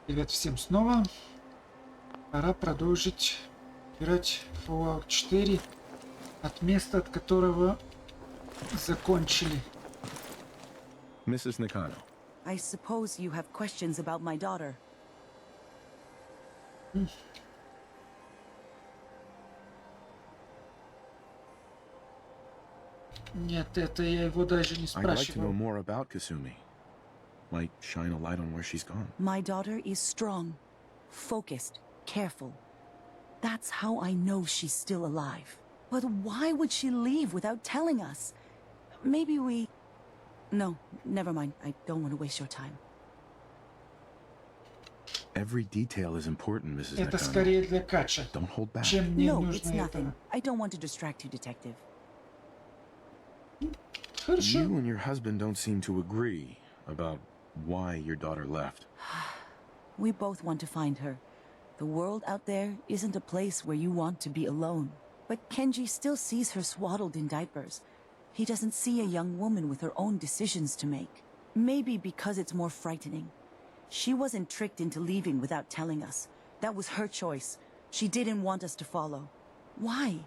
Привет всем снова. Пора продолжить играть в Fallout 4 от места, от которого закончили. Mrs. Nakano. I suppose you have questions about my daughter. Нет, это я его даже не I'd like to know спрашивал. more about Kasumi. Might shine a light on where she's gone. My daughter is strong, focused, careful. That's how I know she's still alive. But why would she leave without telling us? Maybe we... No, never mind. I don't want to waste your time. Every detail is important, Mrs. Это Nakano. скорее для Кача, Don't hold back. чем мне No, it's нужно nothing. этого. I don't want to distract you, Detective. Хорошо. You and your husband don't seem to agree about why your daughter left. We both want to find her. The world out there isn't a place where you want to be alone. But Kenji still sees her swaddled in diapers. He doesn't see a young woman with her own decisions to make. Maybe because it's more frightening. She wasn't tricked into leaving without telling us. That was her choice. She didn't want us to follow. Why?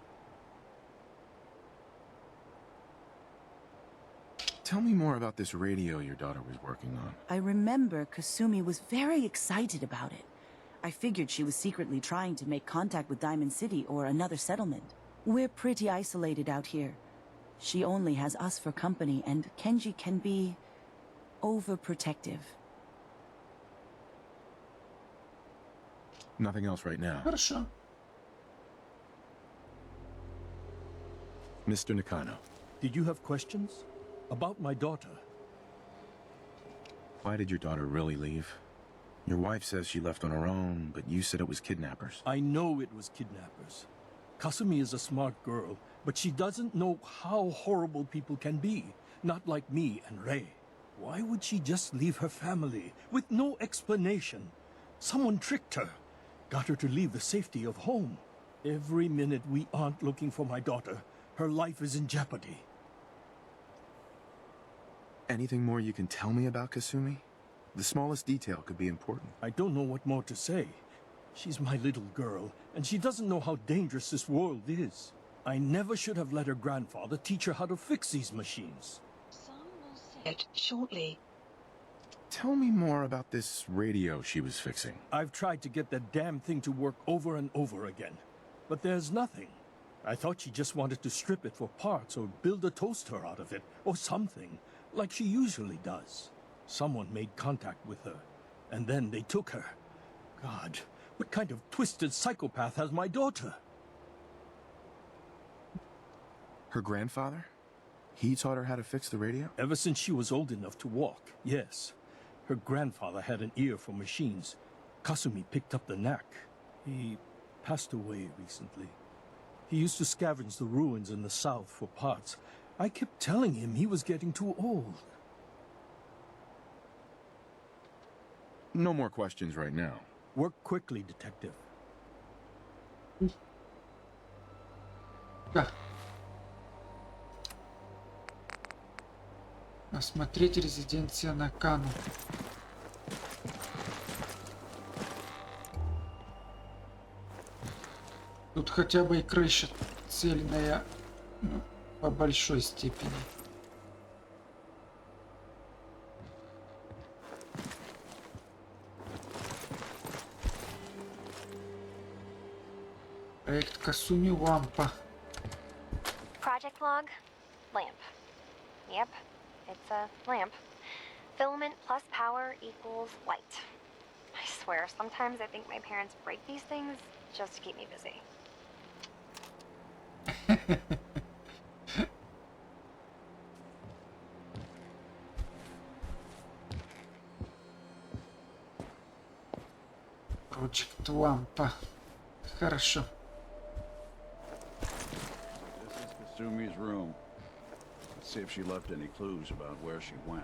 Tell me more about this radio your daughter was working on. I remember Kasumi was very excited about it. I figured she was secretly trying to make contact with Diamond City or another settlement. We're pretty isolated out here. She only has us for company, and Kenji can be... overprotective. Nothing else right now. Хорошо. Mr. Nakano, Did you have questions? About my daughter? why did your daughter really leave? Your wife says she left on her own, but you said it was kidnappers. I know it was kidnappers. Kasumi is a smart girl, but she doesn't know how horrible people can be. Not like me and Ray. Why would she just leave her family with no explanation? Someone tricked her. Got her to leave the safety of home. Every minute we aren't looking for my daughter, her life is in jeopardy. Anything more you can tell me about Kasumi? The smallest detail could be important. I don't know what more to say. She's my little girl, and she doesn't know how dangerous this world is. I never should have let her grandfather teach her how to fix these machines. Some will see it shortly. Tell me more about this radio she was fixing. I've tried to get that damn thing to work over and over again, but there's nothing. I thought she just wanted to strip it for parts or build a toaster out of it, or something, like she usually does. Someone made contact with her, and then they took her. God, what kind of twisted psychopath has my daughter? Her grandfather? He taught her how to fix the radio? Ever since she was old enough to walk, yes. Her grandfather had an ear for machines. Kasumi picked up the knack. He passed away recently. He used to scavenge the ruins in the south for parts. I kept telling him he was getting too old. No more questions right now. Work quickly, Detective. Да. Осмотреть резиденцию Накану. Тут хотя бы и крыша цельная, ну, по большой степени. Проект Касуми Лампа. Project log, lamp. Yep, it's a lamp. Filament plus power equals light. I swear, sometimes I think my parents break these things just to keep me busy. Project Лампа. Хорошо. This is Kasumi's room. Let's see if she left any clues about where she went.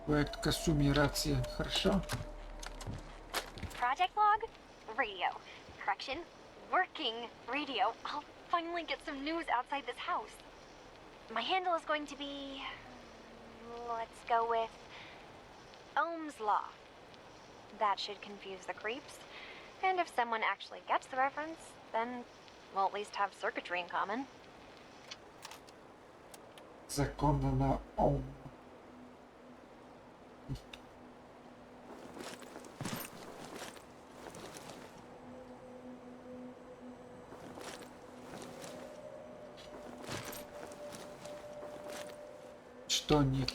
Проект Касуми рация. Хорошо. Project log, radio. Correction, working radio. I'll finally get some news outside this house. My handle is going to be... let's go with Ohm's Law. That should confuse the creeps. And if someone actually gets the reference, then we'll at least have circuitry in common. Законы на Ом. Что, Ник?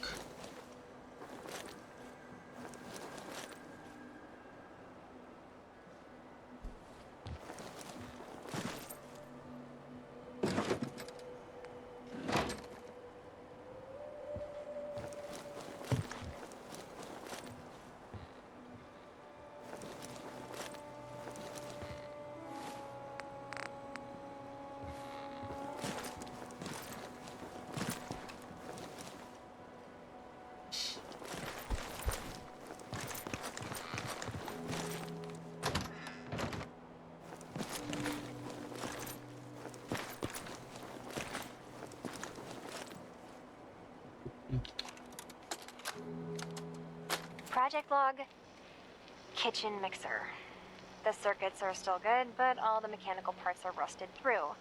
Project log, kitchen mixer. The circuits are still good, but all the mechanical parts are rusted through.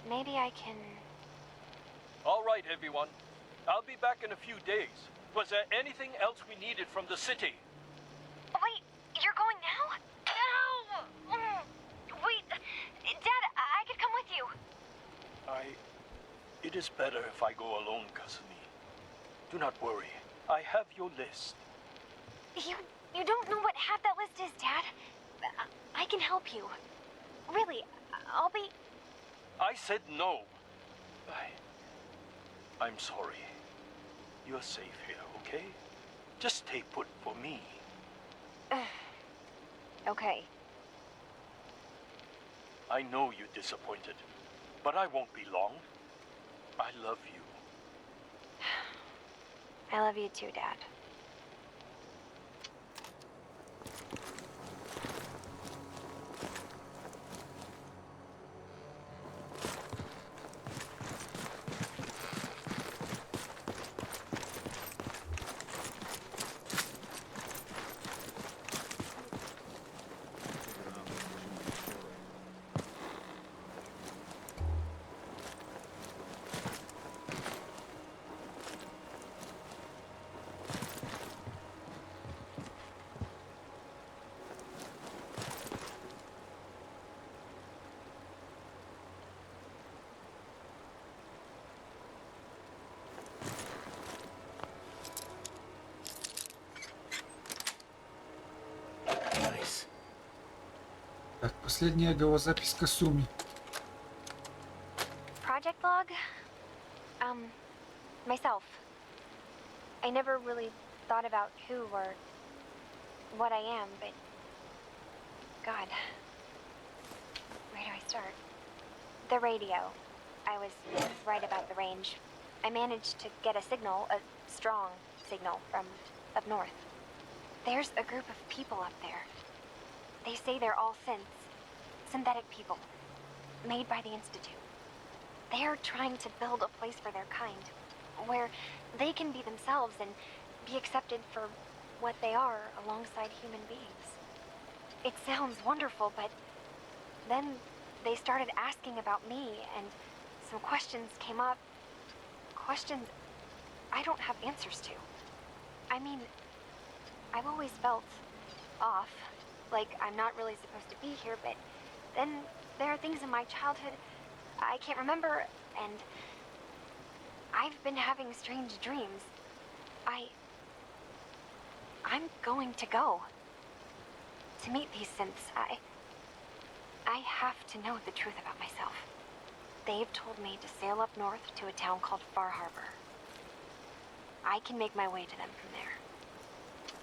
Maybe I can... All right, everyone. I'll be back in a few days. Was there anything else we needed from the city? Wait, you're going now? No! Wait, Dad, I could come with you. It is better if I go alone, Kasumi. Do not worry. I have your list. You don't know what half that list is, Dad. I can help you. Really, I'll be... I said no. I'm sorry. You're safe here, okay? Just stay put for me. Okay. I know you're disappointed, but I won't be long. I love you. I love you too, Dad. Nice. Так, последняя голозапись Касуми. Project log? Myself. I never really thought about who or what I am, but... God. Where do I start? The radio. I was right about the range. I managed to get a signal, a strong signal, from up north. There's a group of people up there. They say they're all synths. Synthetic people. Made by the Institute. They are trying to build a place for their kind. Where they can be themselves and be accepted for what they are alongside human beings. It sounds wonderful, but then they started asking about me, and some questions came up. Questions I don't have answers to. I mean, I've always felt off, like I'm not really supposed to be here, but then there are things in my childhood I can't remember, and I've been having strange dreams. I'm going to go. To meet these synths, I have to know the truth about myself. They've told me to sail up north to a town called Far Harbor. I can make my way to them from there.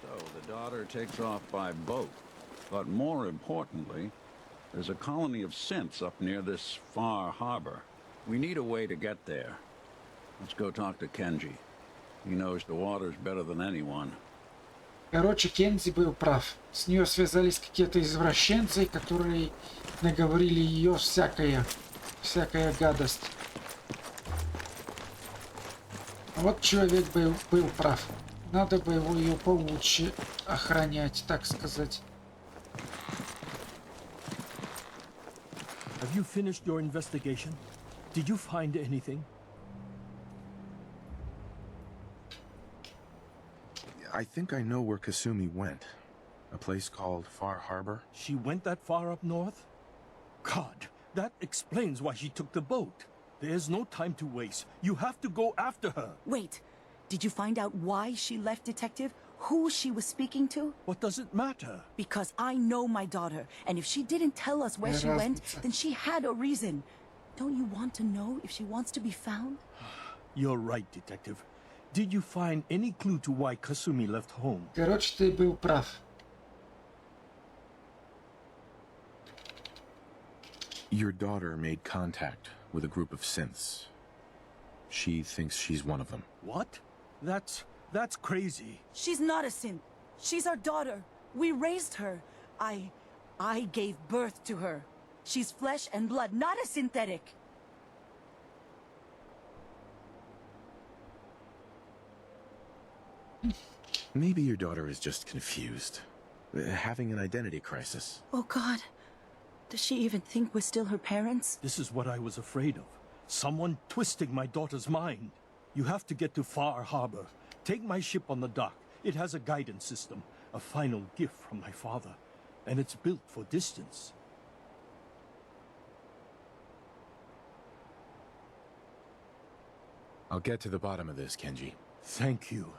So the daughter takes off by boat. But more importantly, there's a colony of synths up near this Far Harbor. We need a way to get there. Let's go talk to Kenji. He knows the waters better than anyone. Короче, Кензи был прав. С нее связались какие-то извращенцы, которые наговорили ее всякая гадость. Вот человек был прав. Надо бы его ее получше охранять, так сказать. Have you finished your investigation? Did you find anything? I think I know where Kasumi went. A place called Far Harbor. She went that far up north? God, that explains why she took the boat. There's no time to waste. You have to go after her. Wait, did you find out why she left, Detective? Who she was speaking to? What does it matter? Because I know my daughter, and if she didn't tell us where she went, then she had a reason. Don't you want to know if she wants to be found? You're right, Detective. Did you find any clue to why Kasumi left home? Короче, ты был прав. Your daughter made contact with a group of synths. She thinks she's one of them. What? That's crazy. She's not a synth. She's our daughter. We raised her. I gave birth to her. She's flesh and blood, not a synthetic. Maybe your daughter is just confused. Having an identity crisis. Oh, God. Does she even think we're still her parents? This is what I was afraid of. Someone twisting my daughter's mind. You have to get to Far Harbor. Take my ship on the dock. It has a guidance system, a final gift from my father. And it's built for distance. I'll get to the bottom of this, Kenji. Thank you.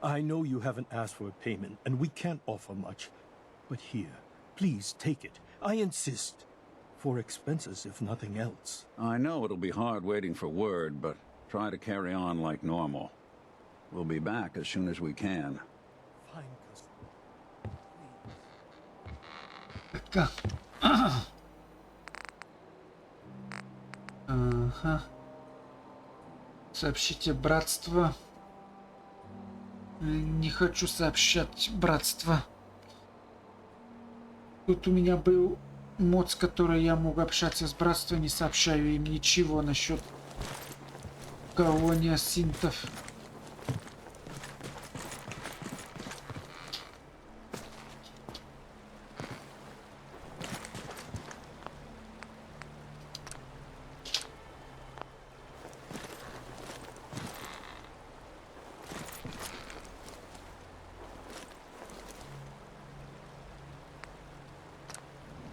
I know you haven't asked for a payment, and we can't offer much. But here, please take it. I insist. For expenses, if nothing else. I know it'll be hard waiting for word, but try to carry on like normal. We'll be back as soon as we can. Fine, Kasumi. Так. Ага. Сообщите братство. Не хочу сообщать братство. Тут у меня был мод, с которой я мог общаться с братством, не сообщаю им ничего насчет колония синтов.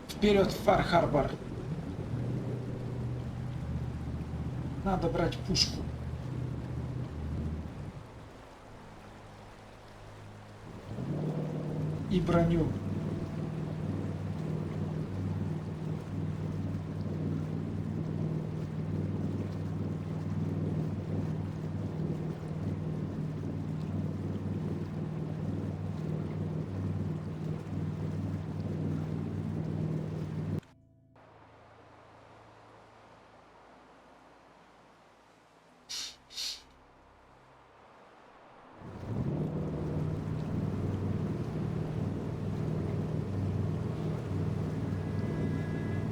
Вперед в Фар-Харбор. Надо брать пушку. И броню.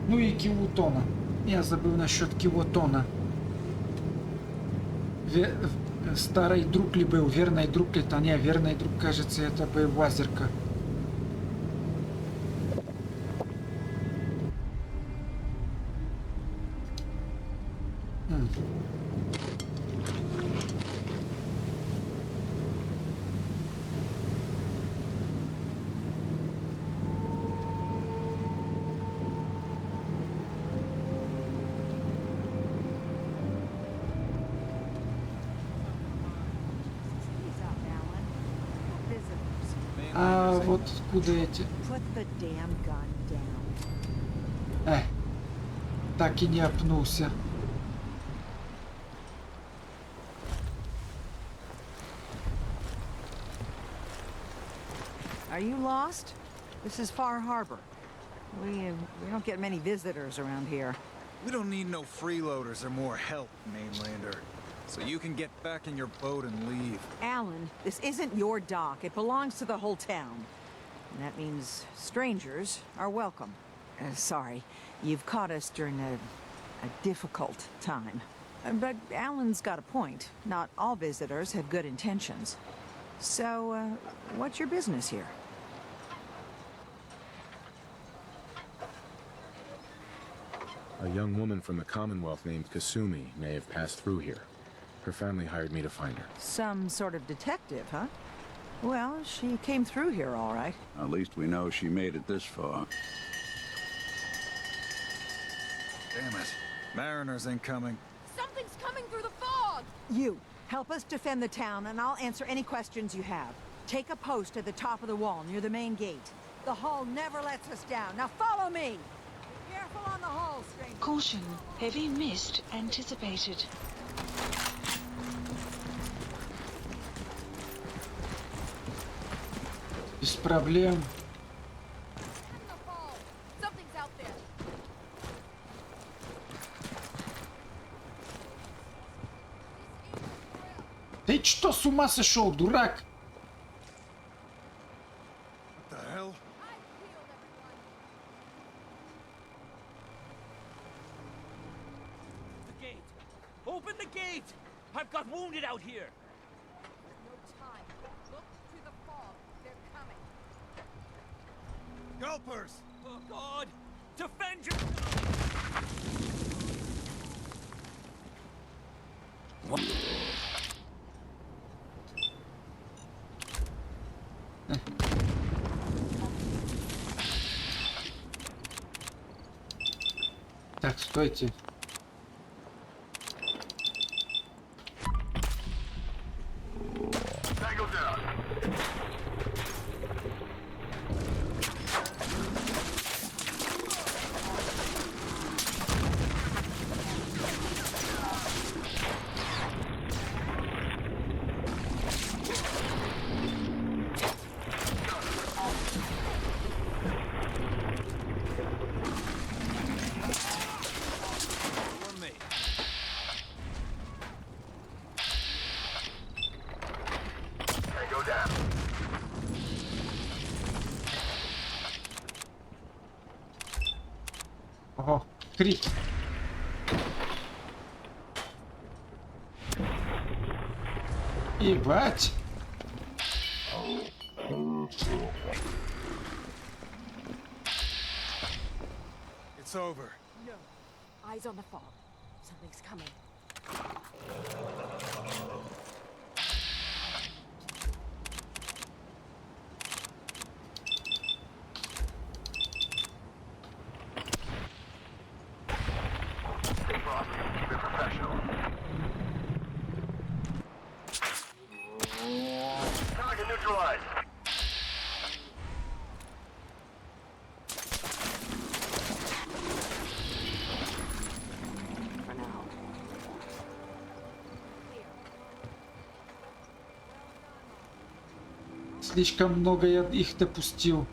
Ну и Кивутона. Я забыл насчет Кивутона. Старый друг ли был, верный друг ли, то не, верный друг, кажется, это был Вазерка. А вот откуда эти? Так и не опнулся. Are you lost? This is Far Harbor. We don't get many visitors around here. We don't need no freeloaders or more help, mainlander. So you can get back in your boat and leave. Alan, this isn't your dock. It belongs to the whole town. And that means strangers are welcome. Sorry, you've caught us during a difficult time. But Alan's got a point. Not all visitors have good intentions. So, what's your business here? A young woman from the Commonwealth named Kasumi may have passed through here. Her family hired me to find her. Some sort of detective, huh? Well, she came through here all right. At least we know she made it this far. Damn it. Mariners incoming. Something's coming through the fog! You, help us defend the town, and I'll answer any questions you have. Take a post at the top of the wall near the main gate. The hull never lets us down. Now follow me! Be careful on the hull, stranger. Caution, heavy mist anticipated. Без проблем. In the fog! Something's out there! Ты что, с ума сошел, дурак? What the hell? The gate! Open the gate! I've got wounded out here! No time. Look to the fog. They're coming. Gulpers! Oh, God! Defend your... Так, стойте. Ого, крик. Ебать. It's over. No. Eyes on the fog. Something's coming. For now. Слишком много я их допустил.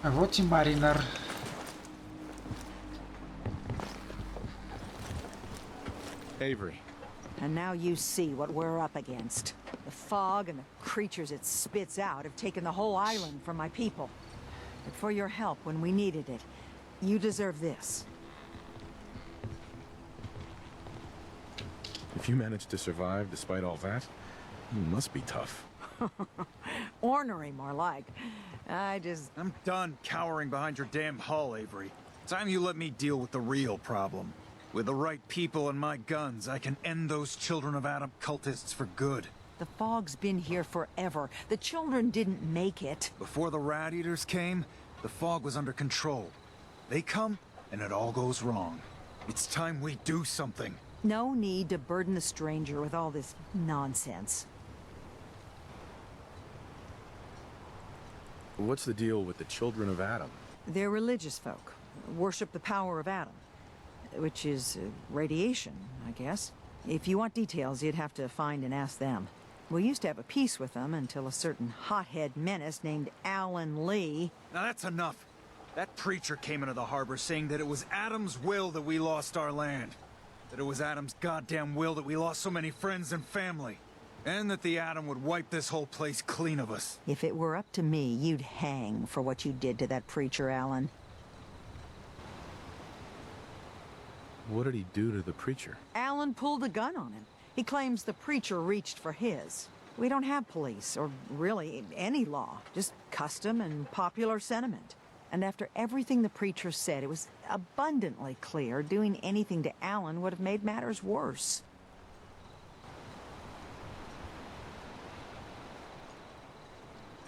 А вот и Маринар. Avery. And now you see what we're up against. The fog and the creatures it spits out have taken the whole island from my people. But for your help when we needed it, you deserve this. If you managed to survive despite all that, you must be tough. Ornery, more like. I'm done cowering behind your damn hull, Avery. Time you let me deal with the real problem. With the right people and my guns, I can end those Children of Adam cultists for good. The fog's been here forever. The children didn't make it. Before the Rat Eaters came, the fog was under control. They come, and it all goes wrong. It's time we do something. No need to burden the stranger with all this nonsense. What's the deal with the Children of Adam? They're religious folk. Worship the power of Adam. Which is radiation, I guess. If you want details, you'd have to find and ask them. We used to have a peace with them until a certain hothead menace named Alan Lee... Now that's enough. That preacher came into the harbor saying that it was Adam's will that we lost our land. That it was Adam's goddamn will that we lost so many friends and family. And that the Adam would wipe this whole place clean of us. If it were up to me, you'd hang for what you did to that preacher, Alan. What did he do to the preacher? Alan pulled a gun on him. He claims the preacher reached for his. We don't have police, or really any law, just custom and popular sentiment. And after everything the preacher said, it was abundantly clear doing anything to Alan would have made matters worse.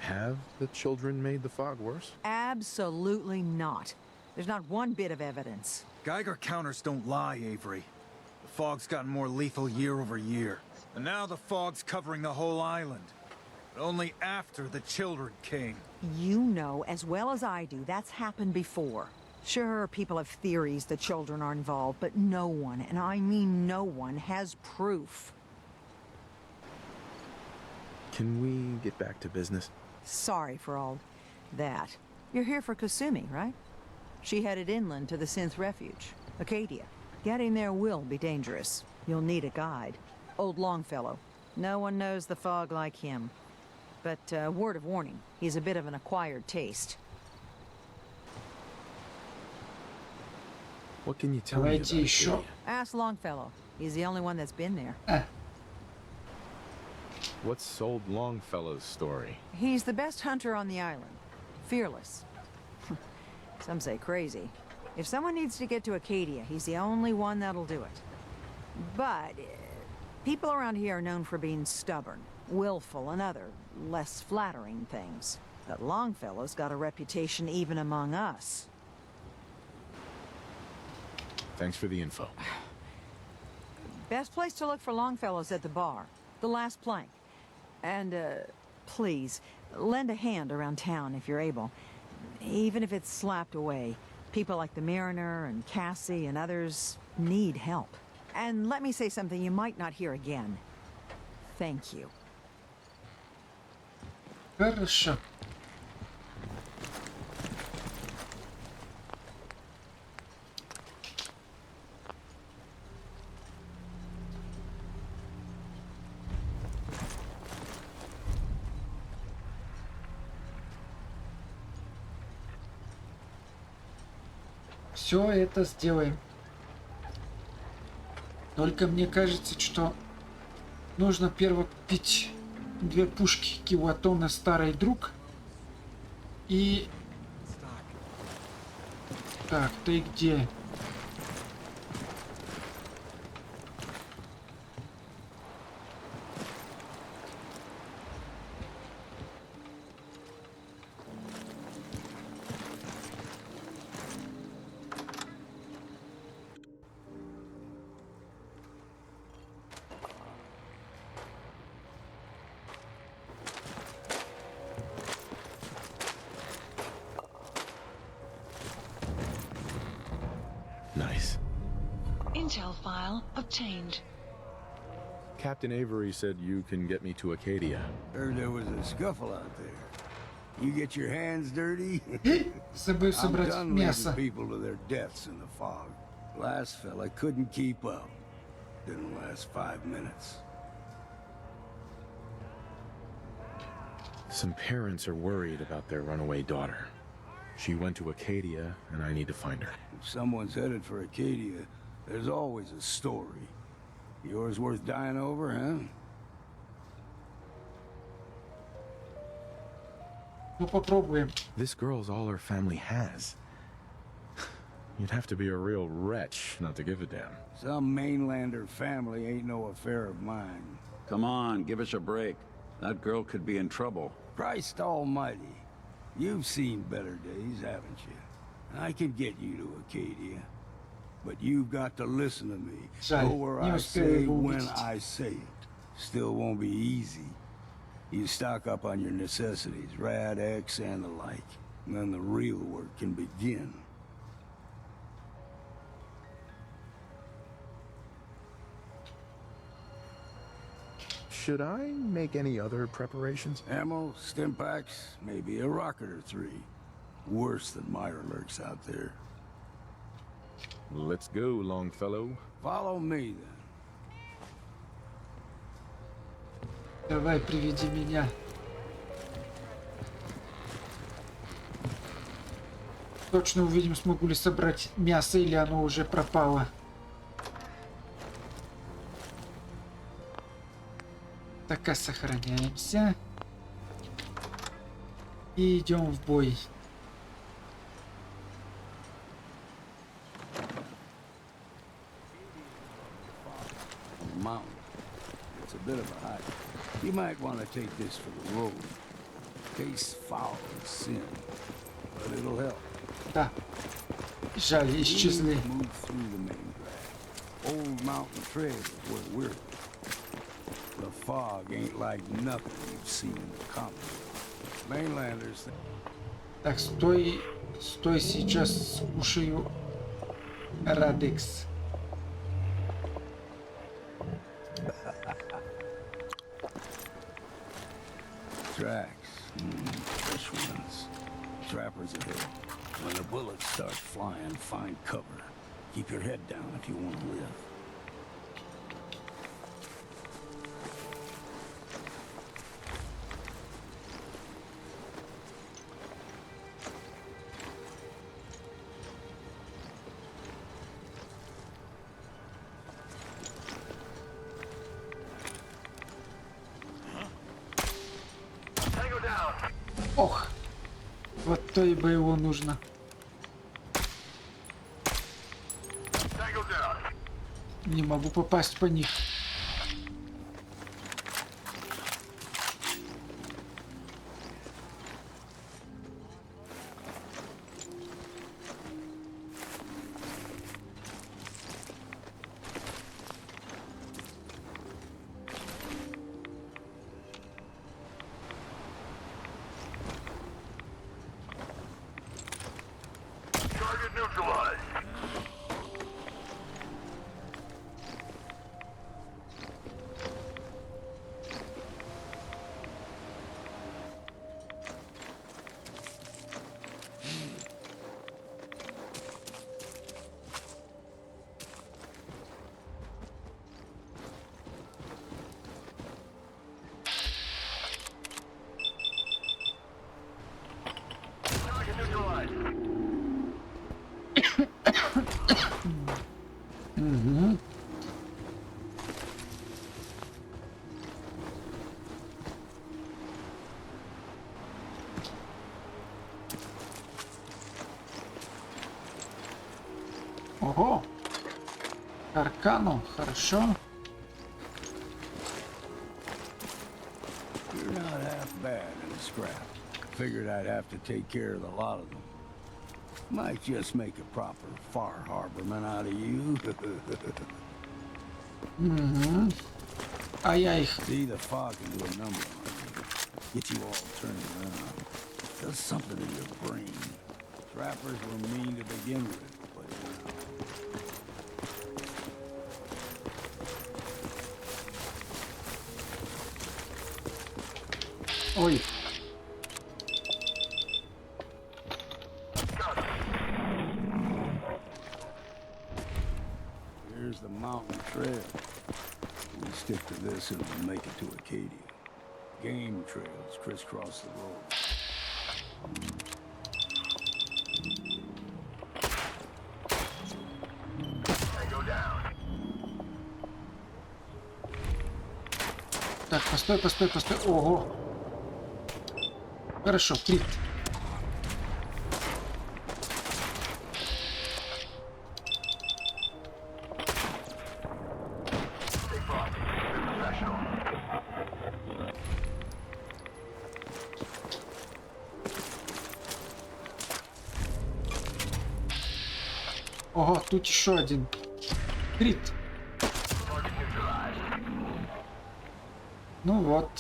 Have the children made the fog worse? Absolutely not. There's not one bit of evidence. Geiger counters don't lie, Avery. The fog's gotten more lethal year over year. And now the fog's covering the whole island. But only after the children came. You know as well as I do that's happened before. Sure, people have theories the children are involved, but no one, and I mean no one, has proof. Can we get back to business? Sorry for all that. You're here for Kasumi, right? She headed inland to the Synth Refuge, Acadia. Getting there will be dangerous. You'll need a guide. Old Longfellow. No one knows the fog like him. But, word of warning, he's a bit of an acquired taste. What can you tell me about Давайте еще. Acadia? Ask Longfellow. He's the only one that's been there. What's old Longfellow's story? He's the best hunter on the island. Fearless. Some say crazy. If someone needs to get to Acadia, he's the only one that'll do it. But people around here are known for being stubborn, willful, and other less flattering things. But Longfellow's got a reputation even among us. Thanks for the info. Best place to look for Longfellow's at the bar. The last plank. And, please, lend a hand around town if you're able. Even if it's slapped away. People like the Mariner and Cassie and others need help. And let me say something you might not hear again. Thank you. Хорошо. Все это сделаем. Только мне кажется, что нужно перво купить 2 пушки килотонны старый друг. И... Так, ты где? Nice. Intel file obtained. Captain Avery said you can get me to Acadia. Heard there was a scuffle out there. You get your hands dirty? Забыл I'm собрать done мясо. leading people to their deaths in the fog. Last fella couldn't keep up. Didn't last 5 minutes. Some parents are worried about their runaway daughter. She went to Acadia, and I need to find her. If someone's headed for Acadia, there's always a story. Yours worth dying over, huh? Ну попробуем. This girl's all her family has. You'd have to be a real wretch not to give a damn. Some mainlander family ain't no affair of mine. Come on, give us a break. That girl could be in trouble. Christ almighty. You've seen better days, haven't you? I can get you to Acadia. But you've got to listen to me. Жаль, Go where не I успел say его when увидеть. I say it. Still won't be easy. You stock up on your necessities, Rad X and the like. And then the real work can begin. Should I make any other preparations? Ammo, stim packs, maybe a rocket or 3. Worse than Myra lurks out there. Let's go, Longfellow. Follow me, then. Давай, приведи меня. Точно увидим, смогу ли собрать мясо, или оно уже пропало. Так, сохраняемся. И идем в бой. Mountain. It's a bit of a hike. You might want to take this for the road. Tastes foul and sin, but it'll help. Да. Жаль, исчезли. Move through the main drag. Old Mountain Trail is where we're. The fog ain't like nothing you've seen in the Commonwealth. Mainlanders. Так, стой, стой, сейчас скушаю Радекс. Tracks. Fresh ones. Trappers ahead. When the bullets start flying, find cover. Keep your head down if you want to live. Ох, вот то и бы его нужно. Не могу попасть по них. Угу. Ого! Аркану, хорошо. You're not half bad in a scrap. Figured I'd have to take care of the lot of them. Might just make a proper Far Harborman out of you. Угу. А я их... See, the fog can do a number on you. Get you all turned around. Does something in your brain. Trappers were mean to begin with, but Ой. here's the mountain trail. We stick to this and we'll make it to Acadia. Game trails crisscross the road. Так, постой, постой, постой. Ого. Хорошо, крит. Ого, тут еще один. Крит. Ну вот.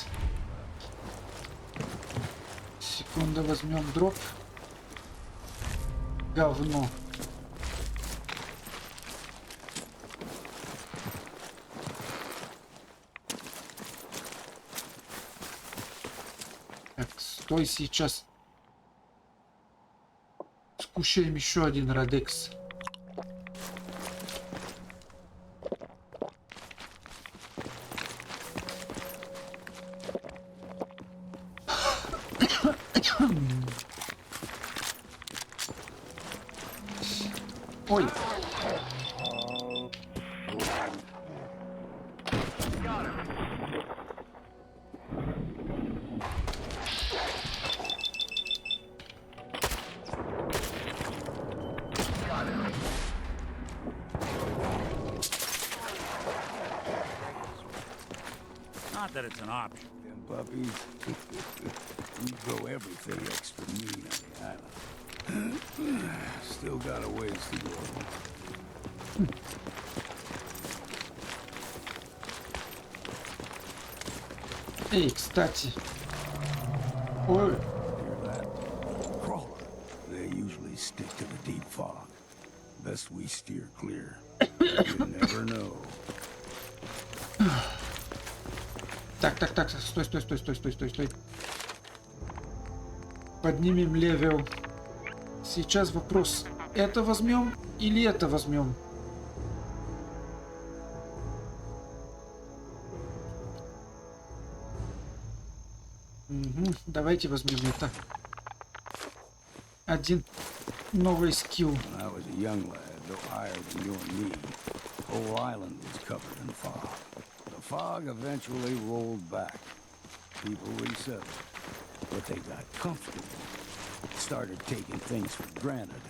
Секунду, возьмем дроп. Говно. Так, стой, сейчас скушаем еще один Радекс. Ой. Not that it's an option. Them puppies, we grow everything extra mean on the island. Still got a ways to go. Эй, кстати. Ой. Hear that? Crawler. They usually stick to the deep fog. Best we steer clear. You never know. Так, стой. Поднимем левел. Сейчас вопрос, это возьмем или это возьмем? Угу, давайте возьмем это. Один новый скилл. When I was a young lad, no higher than you and me, the whole island was covered in fog. The fog eventually rolled back. People resettled, but they got comfortable. Started taking things for granted.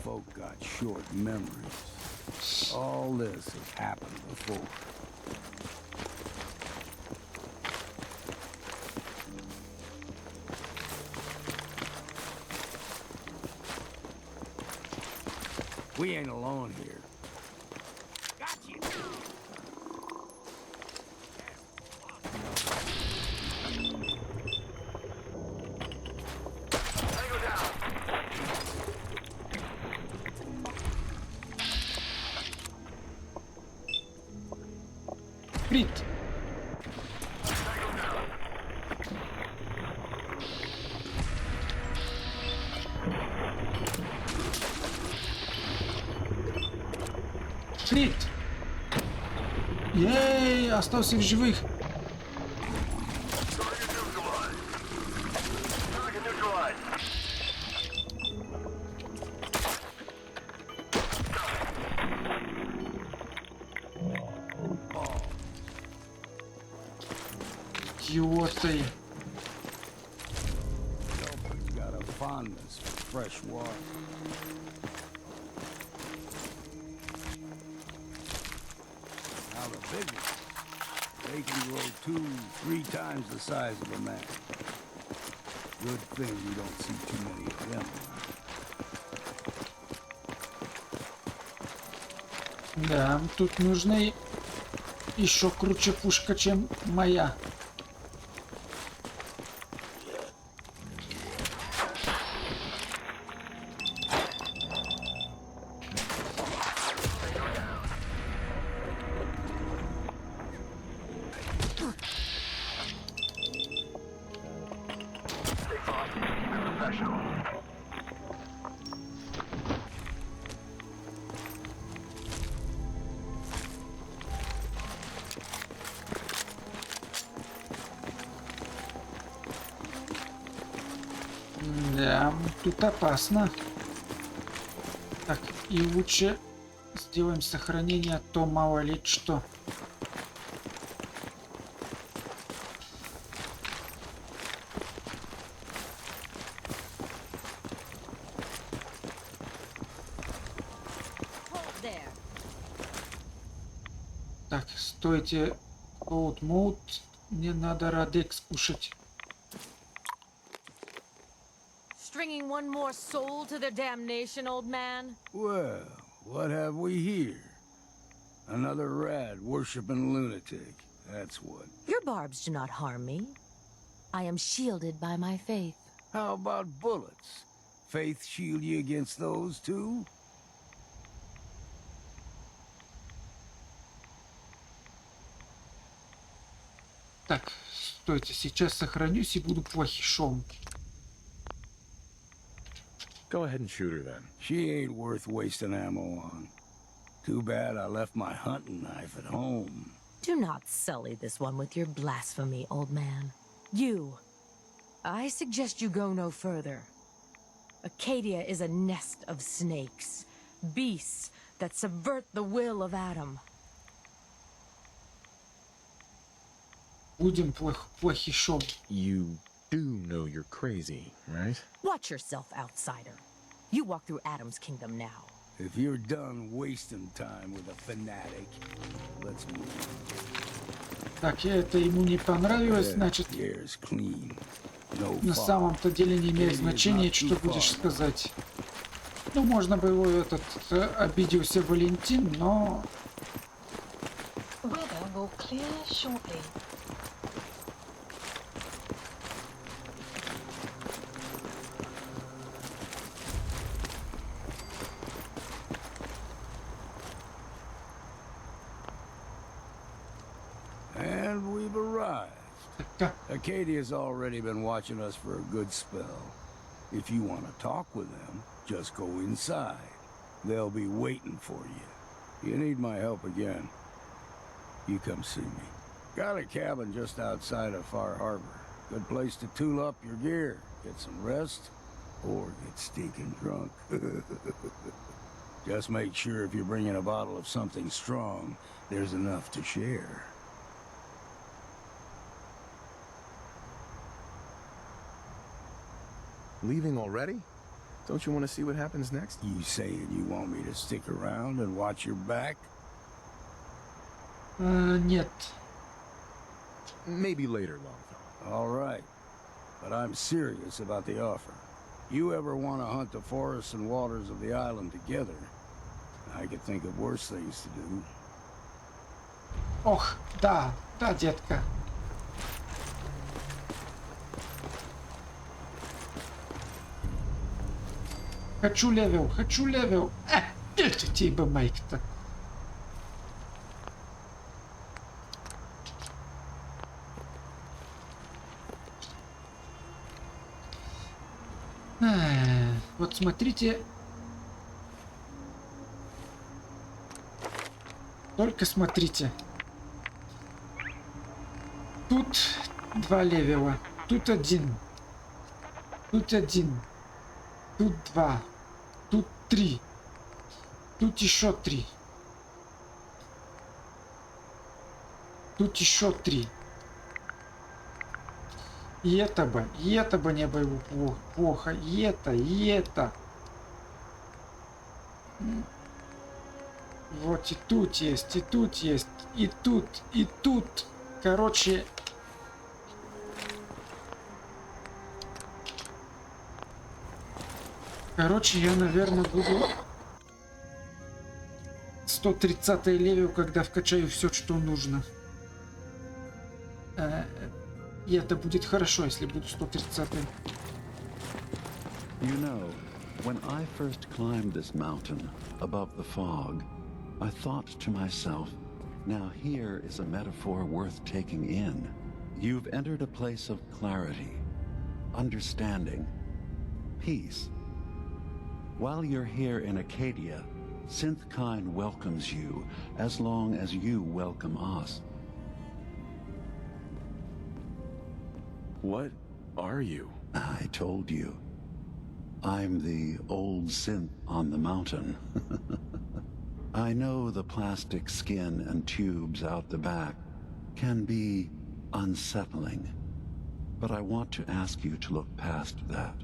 Folk got short memories. All this has happened before. We ain't alone here. Got you. Tango down. Крит. Флит! Ей, остался в живых. Идиоты. Delta's got a fondness for fresh water. Now the big ones, they can grow 2-3 times the size of a man. Good thing you don't see too many of them. Да, тут нужна еще круче пушка, чем моя. Да, тут опасно. Так, и лучше сделаем сохранение, а то мало ли что. Так, стойте. Cold Mode. Мне надо Радекс кушать. Stringing one more soul to their damnation, old man? Well, what have we here? Another rad worshipping lunatic. That's what. Your barbs do not harm me. I am shielded by my faith. How about bullets? Faith shield you against those too? Так, стойте, сейчас сохранюсь и буду плохишом. Go ahead and shoot her then. She ain't worth wasting ammo on. Too bad I left my hunting knife at home. Do not sully this one with your blasphemy, old man. You. I suggest you go no further. Acadia is a nest of snakes. Beasts that subvert the will of Adam. Будем плохишом. You do know you're crazy, right? Watch yourself, outsider. You walk through Adam's kingdom now. If you're done wasting time with a fanatic, let's move. Так, это ему не понравилось, значит, Air's clean. No на fog. самом-то деле не имеет значения, что будешь сказать. Ну, можно бы его обиделся Валентин, но... Weather will clear shortly. And we've arrived. Acadia's already been watching us for a good spell. If you want to talk with them, just go inside. They'll be waiting for you. You need my help again, you come see me. Got a cabin just outside of Far Harbor. Good place to tool up your gear, get some rest, or get stinking drunk. Just make sure if you're bringing a bottle of something strong, there's enough to share. Leaving already? Don't you want to see what happens next? You saying you want me to stick around and watch your back? Нет. Maybe later, Longfellow. All right. But I'm serious about the offer. You ever want to hunt the forests and waters of the island together, I could think of worse things to do. Ох, да, да, детка. Хочу левел, хочу левел. Тебе Майк-то. Вот смотрите. Только смотрите. Тут 2 левела. Тут 1. Тут 1. Тут 2. Тут 3. Тут еще 3. Тут еще 3. И это бы не было плохо. И это. Вот и тут есть, и тут есть, и тут, и тут. Короче... я, наверное, буду 130-й левел, когда вкачаю все, что нужно. И это будет хорошо, если буду 130-й. You know, when I first climbed this mountain above the fog, I thought to myself, now here is a metaphor worth taking in. You've entered a place of clarity, understanding, peace. While you're here in Acadia, Synthkind welcomes you as long as you welcome us. What are you? I told you. I'm the old synth on the mountain. I know the plastic skin and tubes out the back can be unsettling, but I want to ask you to look past that.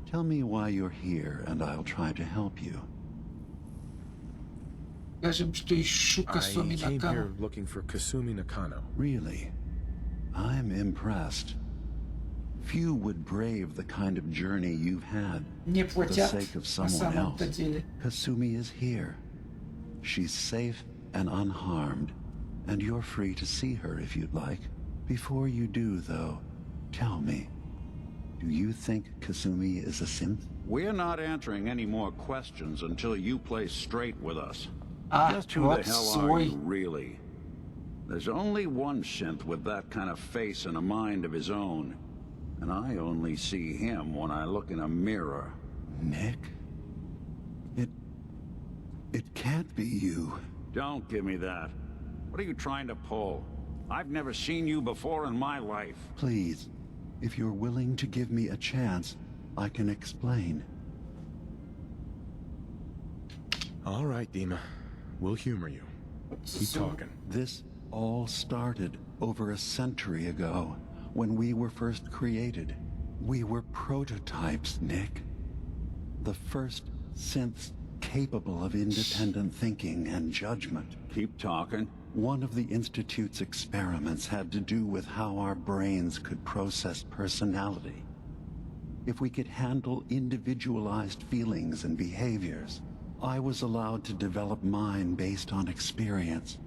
Tell me why you're here, and I'll try to help you. I came here looking for Kasumi Nakano. Really? I'm impressed. Few would brave the kind of journey you've had for the sake of someone else. Kasumi is here. She's safe and unharmed, and you're free to see her if you'd like. Before you do, though, tell me, do you think Kasumi is a synth? We're not answering any more questions until you play straight with us. Just who вот the hell are you, really? There's only one synth with that kind of face and a mind of his own. And I only see him when I look in a mirror. Nick? It can't be you. Don't give me that. What are you trying to pull? I've never seen you before in my life. Please, if you're willing to give me a chance, I can explain. All right, Dima. We'll humor you. Keep talking. This all started over a century ago, when we were first created. We were prototypes, Nick. The first synths capable of independent thinking and judgment. Keep talking. One of the Institute's experiments had to do with how our brains could process personality. If we could handle individualized feelings and behaviors, I was allowed to develop mine based on experience.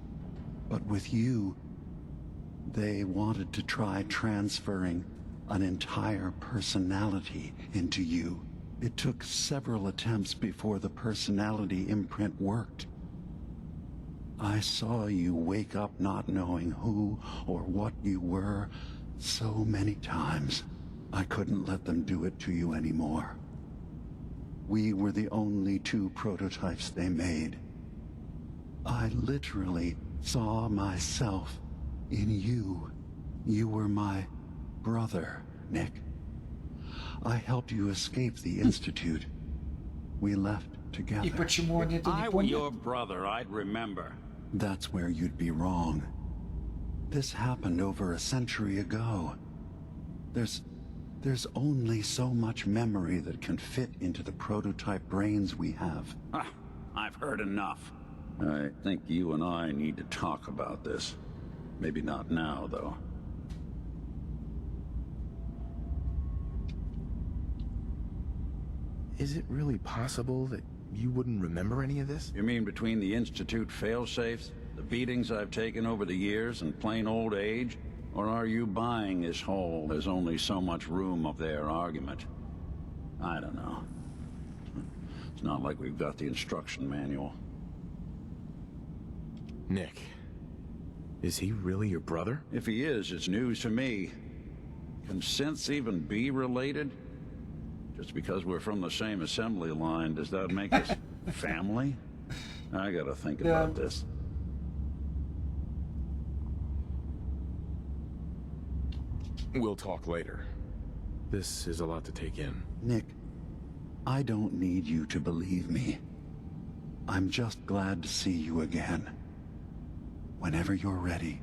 But with you, they wanted to try transferring an entire personality into you. It took several attempts before the personality imprint worked. I saw you wake up not knowing who or what you were so many times. I couldn't let them do it to you anymore. We were the only two prototypes they made. I literally saw myself in you. You were my brother, Nick. I helped you escape the Institute. We left together. И почему они это If не I were поняли? your brother, I'd remember. That's where you'd be wrong. This happened over a century ago. There's only so much memory that can fit into the prototype brains we have. Ah, I've heard enough. I think you and I need to talk about this. Maybe not now, though. Is it really possible that you wouldn't remember any of this? You mean between the Institute failsafes, the beatings I've taken over the years, and plain old age? Or are you buying this whole "there's only so much room" of their argument? I don't know. It's not like we've got the instruction manual. Nick, is he really your brother? If he is, it's news to me. Can synths even be related? Just because we're from the same assembly line, does that make us family? I gotta think about this. We'll talk later. This is a lot to take in. Nick, I don't need you to believe me. I'm just glad to see you again. Whenever you're ready,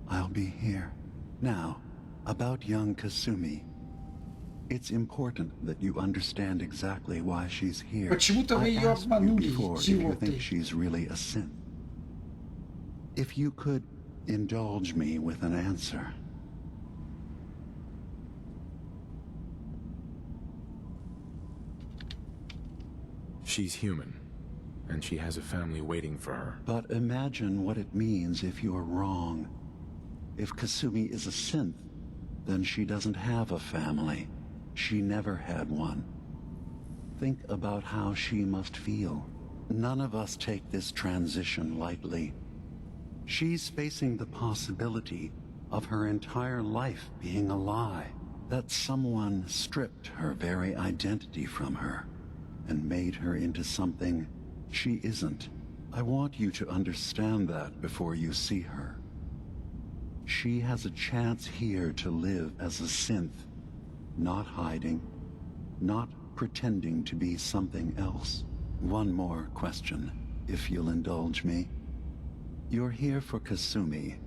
I'll be here. Now, about young Kasumi. It's important that you understand exactly why she's here. Почему-то вы I ее asked you обманули, before if you идиоты. think she's really a synth. If you could indulge me with an answer. She's human, and she has a family waiting for her. But imagine what it means if you're wrong. If Kasumi is a synth, then she doesn't have a family. She never had one. Think about how she must feel. None of us take this transition lightly. She's facing the possibility of her entire life being a lie, that someone stripped her very identity from her and made her into something she isn't. I want you to understand that before you see her. She has a chance here to live as a synth, not hiding, not pretending to be something else. One more question, if you'll indulge me. You're here for Kasumi,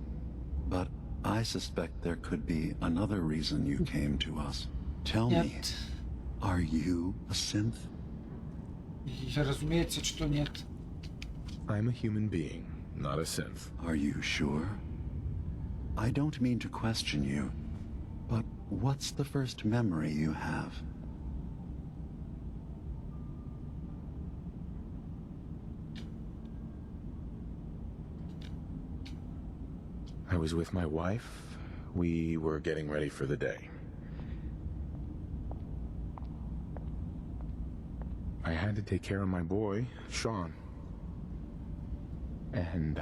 but I suspect there could be another reason you came to us. Tell me, are you a synth? Разумеется, что нет. I'm a human being, not a synth. Are you sure? I don't mean to question you, but what's the first memory you have? I was with my wife. We were getting ready for the day. I had to take care of my boy, Sean. And,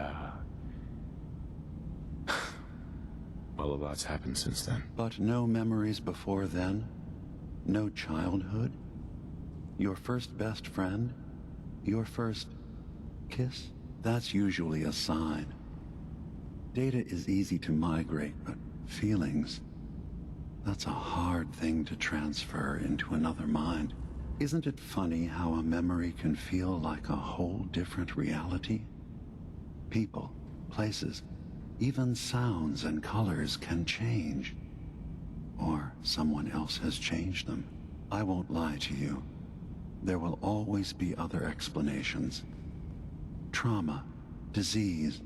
well, a lot's happened since then. But no memories before then? No childhood? Your first best friend? Your first kiss? That's usually a sign. Data is easy to migrate, but feelings, that's a hard thing to transfer into another mind. Isn't it funny how a memory can feel like a whole different reality? People, places, even sounds and colors can change. Or someone else has changed them. I won't lie to you. there will always be other explanations. Trauma, disease,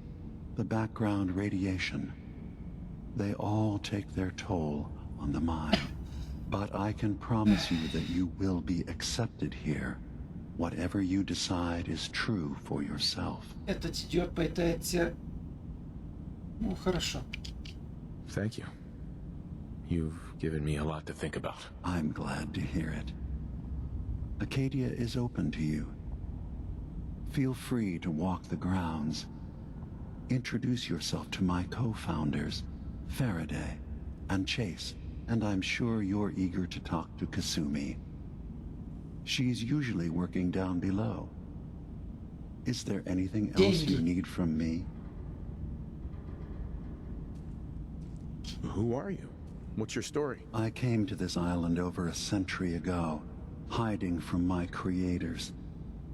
the background radiation. They all take their toll on the mind. But I can promise you that you will be accepted here. Whatever you decide is true for yourself. Этот идиот пытается... Ну, хорошо. Thank you. You've given me a lot to think about. I'm glad to hear it. Acadia is open to you. Feel free to walk the grounds. Introduce yourself to my co-founders, Faraday and Chase, and I'm sure you're eager to talk to Kasumi. She's usually working down below. Is there anything else you need from me? Who are you? What's your story? I came to this island over a century ago, hiding from my creators,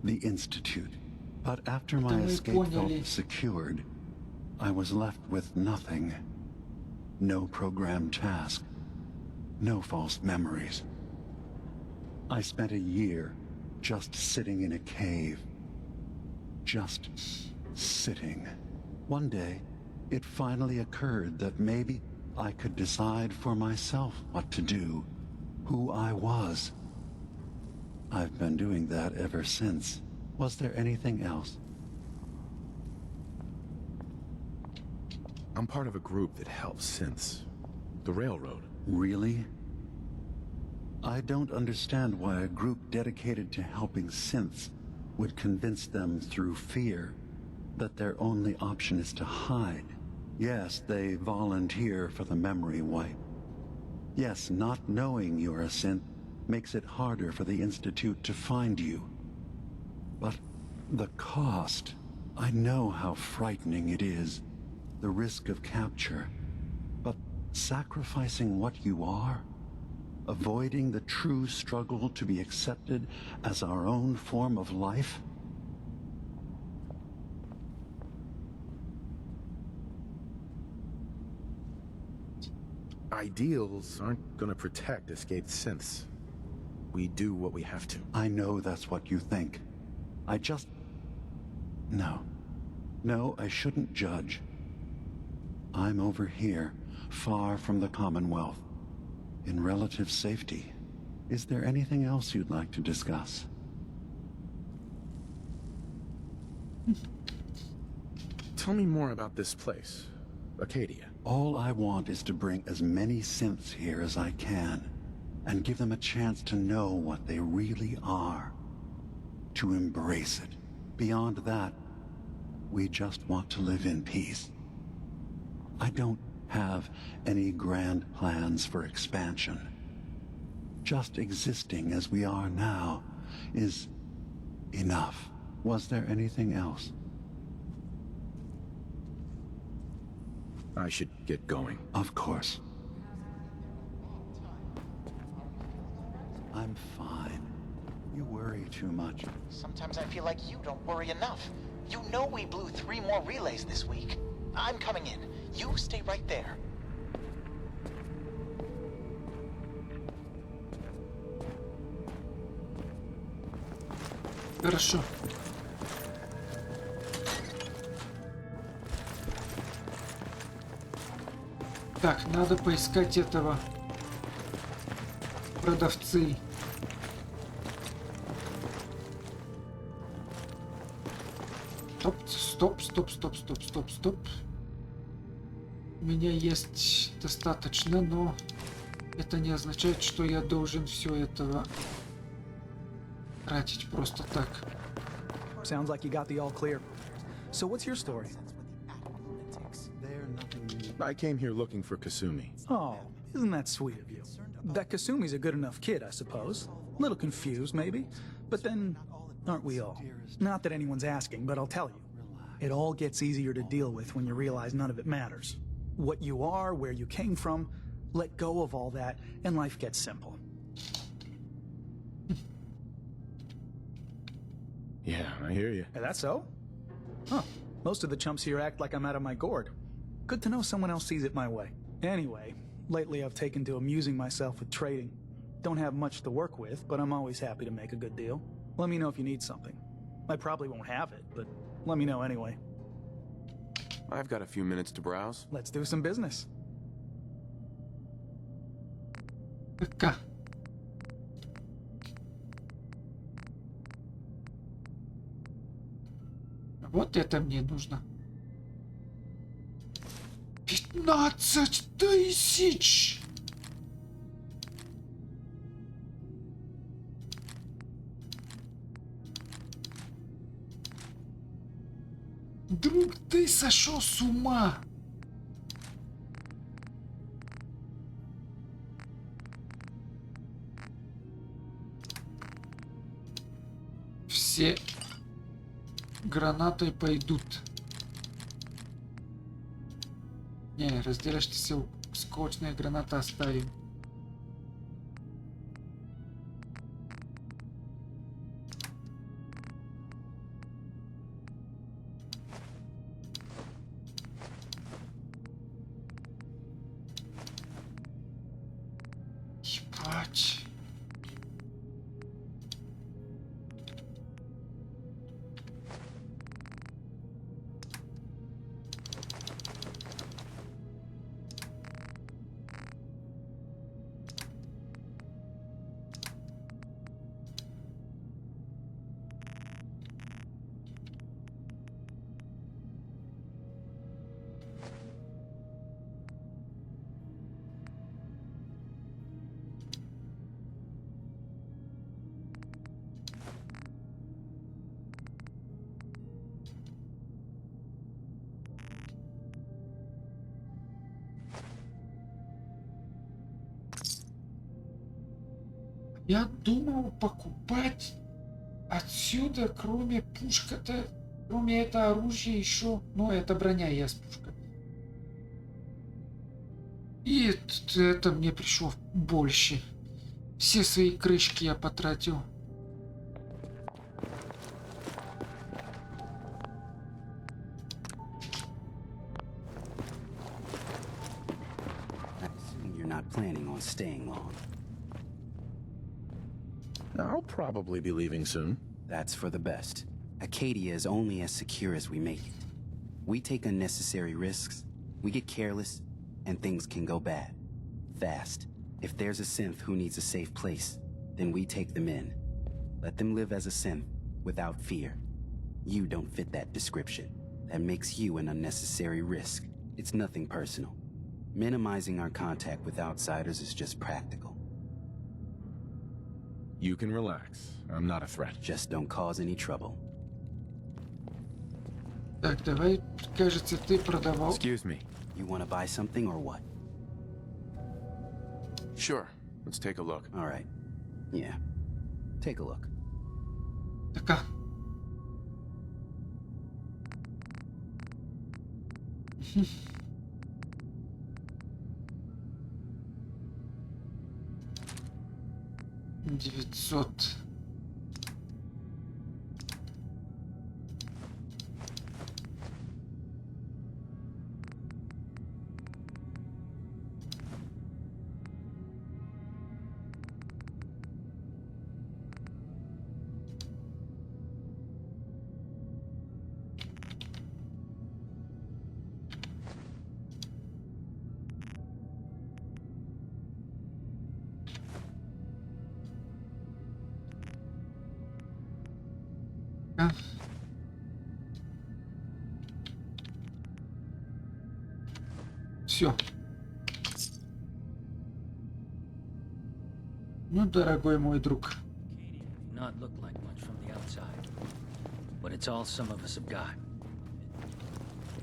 the Institute. But after my escape felt secured, I was left with nothing. No programmed task. No false memories. I spent a year just sitting in a cave. Just sitting. One day, it finally occurred that maybe I could decide for myself what to do, who I was. I've been doing that ever since. Was there anything else? I'm part of a group that helps synths. The Railroad. Really? I don't understand why a group dedicated to helping synths would convince them through fear that their only option is to hide. Yes, they volunteer for the memory wipe. Yes, not knowing you're a synth makes it harder for the Institute to find you. But the cost... I know how frightening it is. The risk of capture. But sacrificing what you are? Avoiding the true struggle to be accepted as our own form of life? Ideals aren't gonna protect escaped synths. We do what we have to. I know that's what you think. I just... No. No, I shouldn't judge. I'm over here, far from the Commonwealth, in relative safety. Is there anything else you'd like to discuss? Tell me more about this place, Acadia. All I want is to bring as many synths here as I can, and give them a chance to know what they really are. To embrace it. Beyond that, we just want to live in peace. I don't have any grand plans for expansion. Just existing as we are now is enough. Was there anything else? I should get going. Of course. I'm fine. You worry too much. Sometimes I feel like you don't worry enough. You know we blew 3 more relays this week. I'm coming in. You stay right there. Хорошо. Так, надо поискать этого продавцы. Стоп. У меня есть достаточно, но это не означает, что я должен все этого тратить просто так. Sounds like you got the all clear. So what's your story? I came here looking for Kasumi. Oh, isn't that sweet of you? That Kasumi's a good enough kid, I suppose. Little confused, maybe. But then, aren't we all? Not that anyone's asking, but I'll tell you. It all gets easier to deal with when you realize none of it matters. What you are, where you came from, let go of all that, and life gets simple. Yeah, I hear you. Is that so? Huh. Most of the chumps here act like I'm out of my gourd. Good to know someone else sees it my way. Anyway, lately I've taken to amusing myself with trading. Don't have much to work with, but I'm always happy to make a good deal. Let me know if you need something. I probably won't have it, but let me know anyway. I've got a few minutes to browse. Let's do some business. Така. Вот это мне нужно. 15 тысяч! Друг, ты сошел с ума! Все гранаты пойдут. Не, разделяешься все скотчные гранаты оставим. Ебать. Я думал покупать отсюда, кроме пушка-то, кроме это оружия еще, ну это броня, есть пушка. И это мне пришло больше. Все свои крышки я потратил. You're not planning on staying long. I'll probably be leaving soon. That's for the best. Acadia is only as secure as we make it. We take unnecessary risks, we get careless, and things can go bad. Fast. If there's a synth who needs a safe place, then we take them in. Let them live as a synth, without fear. You don't fit that description. That makes you an unnecessary risk. It's nothing personal. Minimizing our contact with outsiders is just practical. You can relax. I'm not a threat. Just don't cause any trouble. Так, давай, кажется, ты продавал. Excuse me. You want to buy something or what? Sure. Let's take a look. All right. Yeah. Take a look. Така. $900. Все. Ну, дорогой мой друг. Not look like much from the outside, but it's all some of us have got.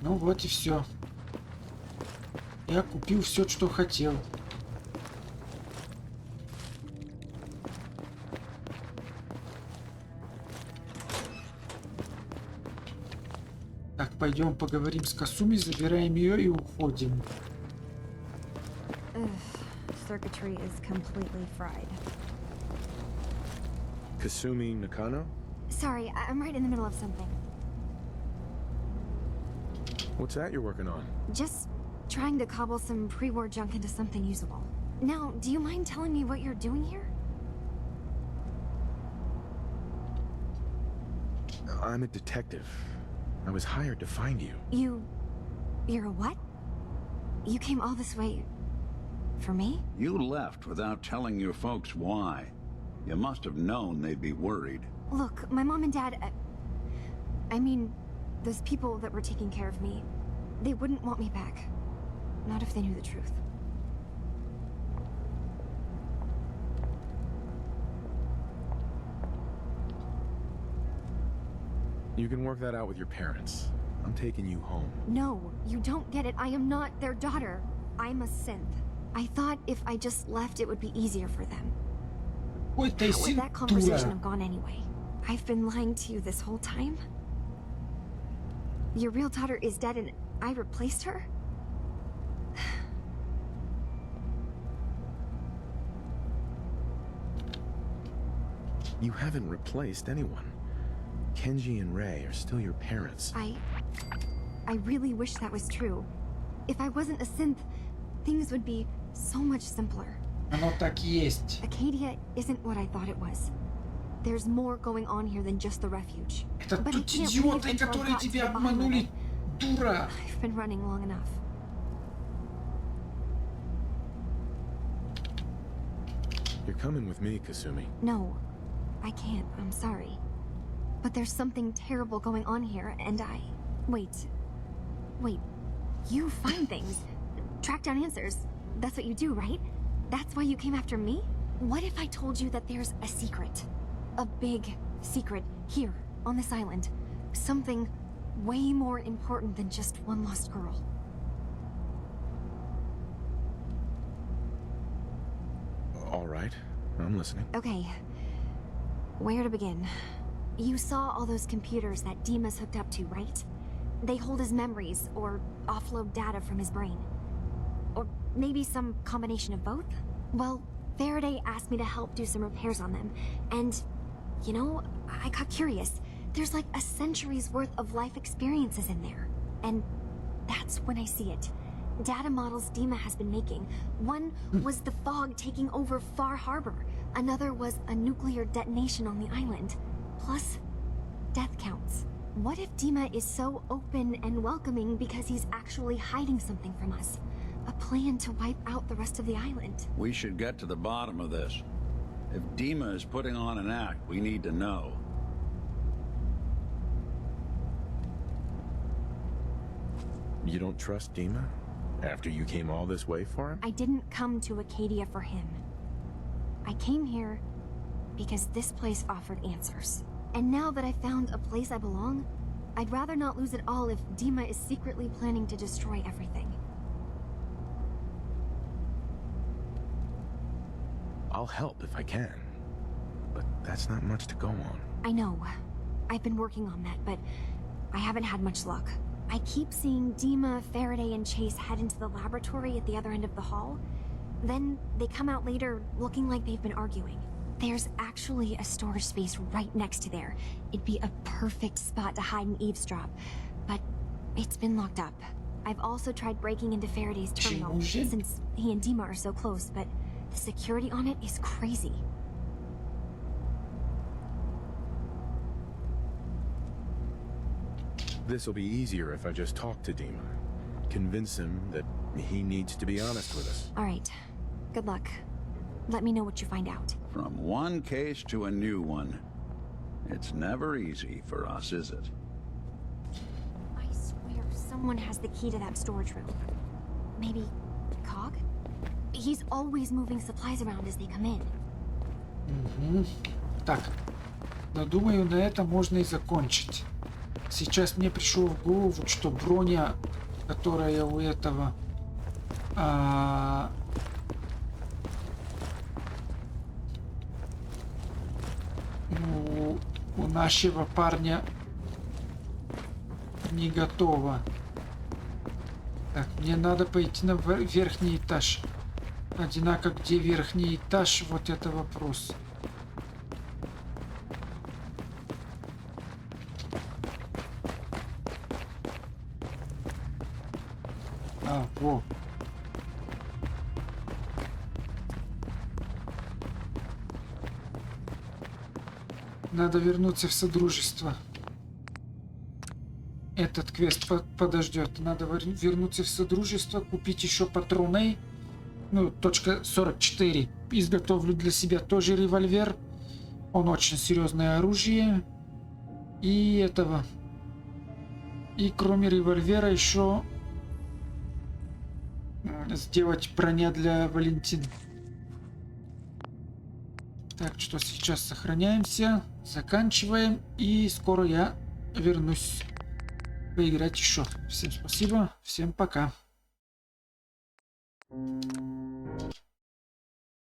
Ну вот и все. Я купил все, что хотел. Так, пойдем поговорим с Касуми, забираем ее и уходим. Circuitry is completely fried. Kasumi Nakano? Sorry, I'm right in the middle of something. What's that you're working on? Just trying to cobble some pre-war junk into something usable. Now, do you mind telling me what you're doing here? I'm a detective. I was hired to find you. You're a what? You came all this way... for me? You left without telling your folks why. You must have known they'd be worried. Look, my mom and dad... I mean, those people that were taking care of me, they wouldn't want me back. Not if they knew the truth. You can work that out with your parents. I'm taking you home. No, you don't get it. I am not their daughter. I'm a synth. I thought if I just left, it would be easier for them. Wait, How would that conversation have gone anyway? I've been lying to you this whole time? Your real daughter is dead and I replaced her? You haven't replaced anyone. Kenji and Ray are still your parents. I really wish that was true. If I wasn't a synth, things would be so much simpler. Оно так и есть. Acadia isn't what I thought it was. There's more going on here than just the refuge. Это But I тут can't идиоты, leave until I've которые gotten to тебя the bottom of обманули, it. дура. I've been running long enough. You're coming with me, Kasumi. No, I can't. I'm sorry. But there's something terrible going on here, and I... Wait. You find things. Track down answers. That's what you do, right? That's why you came after me? What if I told you that there's a secret? A big secret here, on this island. Something way more important than just one lost girl. All right, I'm listening. Okay. Where to begin? You saw all those computers that Dima's hooked up to, right? They hold his memories, or offload data from his brain. Or maybe some combination of both? Well, Faraday asked me to help do some repairs on them, and, you know, I got curious. There's like a century's worth of life experiences in there. And that's when I see it. Data models Dima has been making. One was the fog taking over Far Harbor. Another was a nuclear detonation on the island. Plus, death counts. What if Dima is so open and welcoming because he's actually hiding something from us? A plan to wipe out the rest of the island. We should get to the bottom of this. If Dima is putting on an act, we need to know. You don't trust Dima? After you came all this way for him? I didn't come to Acadia for him. I came here because this place offered answers. And now that I found a place I belong, I'd rather not lose it all if Dima is secretly planning to destroy everything. I'll help if I can. But that's not much to go on. I know. I've been working on that, but I haven't had much luck. I keep seeing Dima, Faraday, and Chase head into the laboratory at the other end of the hall. Then they come out later looking like they've been arguing. There's actually a storage space right next to there. It'd be a perfect spot to hide and eavesdrop, but it's been locked up. I've also tried breaking into Faraday's terminal, since he and Dima are so close, but the security on it is crazy. This'll be easier if I just talk to Dima. Convince him that he needs to be honest with us. All right. Good luck. Let me know what you find out. From one case to a new one. It's never easy for us, is it? I swear someone has the key to that storage room. Maybe Cog? He's always moving supplies around as they come in. Так, но думаю, на этом можно и закончить. Сейчас мне пришло в голову, что броня, которая у этого у нашего парня не готова. Так, мне надо пойти на верхний этаж. Одинако, где верхний этаж, вот это вопрос. Во. Надо вернуться в Содружество. Этот квест подождет. Надо вернуться в Содружество, купить еще патроны. Ну, точка 44. Изготовлю для себя тоже револьвер. Он очень серьезное оружие. И этого. И кроме револьвера еще сделать броня для Валентины. Так, что сейчас сохраняемся. Заканчиваем. И скоро я вернусь поиграть еще. Всем спасибо. Всем пока.